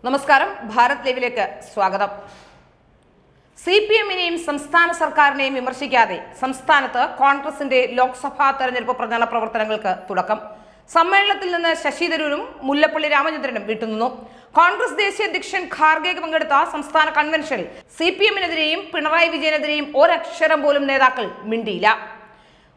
നമസ്കാരം, ഭാരത് ലൈവിലേക്ക് സ്വാഗതം. CPM-നെയും സംസ്ഥാന സർക്കാരിനെയും വിമർശിക്കാതെ സംസ്ഥാനത്ത് കോൺഗ്രസിന്റെ ലോക്സഭാ തെരഞ്ഞെടുപ്പ് പ്രചാരണ പ്രവർത്തനങ്ങൾക്ക് തുടക്കം. സമ്മേളനത്തിൽ നിന്ന് ശശി തരൂരും മുല്ലപ്പള്ളി രാമചന്ദ്രനും വിട്ടുനിന്നു. കോൺഗ്രസ് ദേശീയ അധ്യക്ഷൻ ഖാർഗെ പങ്കെടുത്ത സംസ്ഥാന കൺവെൻഷനിൽ CPM-നെതിരെയും പിണറായി വിജയനെതിരെയും ഒരക്ഷരം പോലും നേതാക്കൾ മിണ്ടിയില്ല.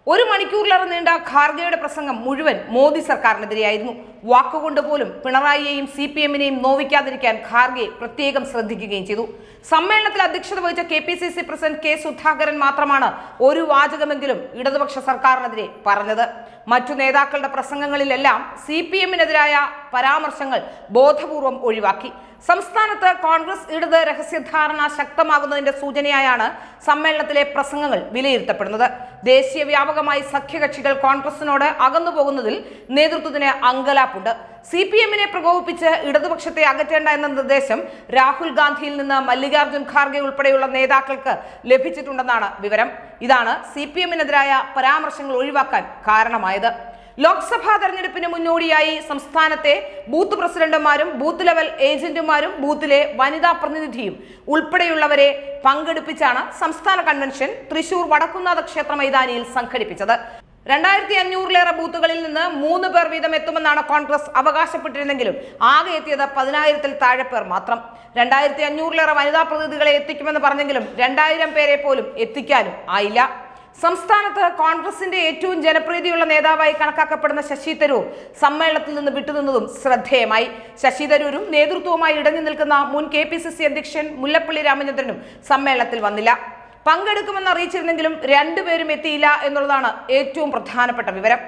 ഒരു മണിക്കൂറിലേറെ നീണ്ട ഖാർഗെയുടെ പ്രസംഗം മുഴുവൻ മോദി സർക്കാരിനെതിരെയായിരുന്നു. വാക്കുകൊണ്ട് പോലും പിണറായിയെയും CPM-നെയും നോവിക്കാതിരിക്കാൻ ഖാർഗെ പ്രത്യേകം ശ്രദ്ധിക്കുകയും ചെയ്തു. സമ്മേളനത്തിൽ അധ്യക്ഷത വഹിച്ച KPCC പ്രസിഡന്റ് K സുധാകരൻ മാത്രമാണ് ഒരു വാചകമെങ്കിലും ഇടതുപക്ഷ സർക്കാരിനെതിരെ പറഞ്ഞത്. മറ്റു നേതാക്കളുടെ പ്രസംഗങ്ങളിലെല്ലാം CPM-നെതിരായ പരാമർശങ്ങൾ ബോധപൂർവം ഒഴിവാക്കി. സംസ്ഥാനത്ത് കോൺഗ്രസ് ഇടത് രഹസ്യധാരണ ശക്തമാകുന്നതിന്റെ സൂചനയായാണ് സമ്മേളനത്തിലെ പ്രസംഗങ്ങൾ വിലയിരുത്തപ്പെടുന്നത്. ദേശീയ വ്യാപകമായി സഖ്യകക്ഷികൾ കോൺഗ്രസിനോട് അകന്നു പോകുന്നതിൽ നേതൃത്വത്തിന് അങ്കലാപ്പുണ്ട്. CPM-നെ പ്രകോപിപ്പിച്ച് ഇടതുപക്ഷത്തെ അകറ്റേണ്ട എന്ന നിർദ്ദേശം രാഹുൽ ഗാന്ധിയിൽ നിന്ന് മല്ലികാർജുൻ ഖാർഗെ ഉൾപ്പെടെയുള്ള നേതാക്കൾക്ക് ലഭിച്ചിട്ടുണ്ടെന്നാണ് വിവരം. ഇതാണ് CPM-നെതിരായ പരാമർശങ്ങൾ ഒഴിവാക്കാൻ കാരണമായത്. ലോക്സഭാ തെരഞ്ഞെടുപ്പിന് മുന്നോടിയായി സംസ്ഥാനത്തെ ബൂത്ത് പ്രസിഡന്റുമാരും ബൂത്ത് ലെവൽ ഏജന്റുമാരും ബൂത്തിലെ വനിതാ പ്രതിനിധിയും ഉൾപ്പെടെയുള്ളവരെ പങ്കെടുപ്പിച്ചാണ് സംസ്ഥാന കൺവെൻഷൻ തൃശൂർ വടക്കുന്നാഥ ക്ഷേത്ര മൈതാനിയിൽ സംഘടിപ്പിച്ചത്. 2500-ലേറെ ബൂത്തുകളിൽ നിന്ന് 3 പേർ വീതം എത്തുമെന്നാണ് കോൺഗ്രസ് അവകാശപ്പെട്ടിരുന്നെങ്കിലും ആകെ എത്തിയത് 10,000-ൽ താഴെ പേർ മാത്രം. 2500-ലേറെ വനിതാ പ്രതിനിധികളെ എത്തിക്കുമെന്ന് പറഞ്ഞെങ്കിലും 2000 പേരെ പോലും എത്തിക്കാനും ആയില്ല. സംസ്ഥാനത്ത് കോൺഗ്രസിന്റെ ഏറ്റവും ജനപ്രീതിയുള്ള നേതാവായി കണക്കാക്കപ്പെടുന്ന ശശി തരൂർ സമ്മേളനത്തിൽ നിന്ന് വിട്ടുനിന്നതും ശ്രദ്ധേയമായി. ശശി തരൂരും നേതൃത്വവുമായി ഇടഞ്ഞു നിൽക്കുന്ന മുൻ KPCC അധ്യക്ഷൻ മുല്ലപ്പള്ളി രാമചന്ദ്രനും സമ്മേളനത്തിൽ വന്നില്ല. പങ്കെടുക്കുമെന്ന് അറിയിച്ചിരുന്നെങ്കിലും 2 പേരും എത്തിയില്ല എന്നുള്ളതാണ് ഏറ്റവും പ്രധാനപ്പെട്ട വിവരം.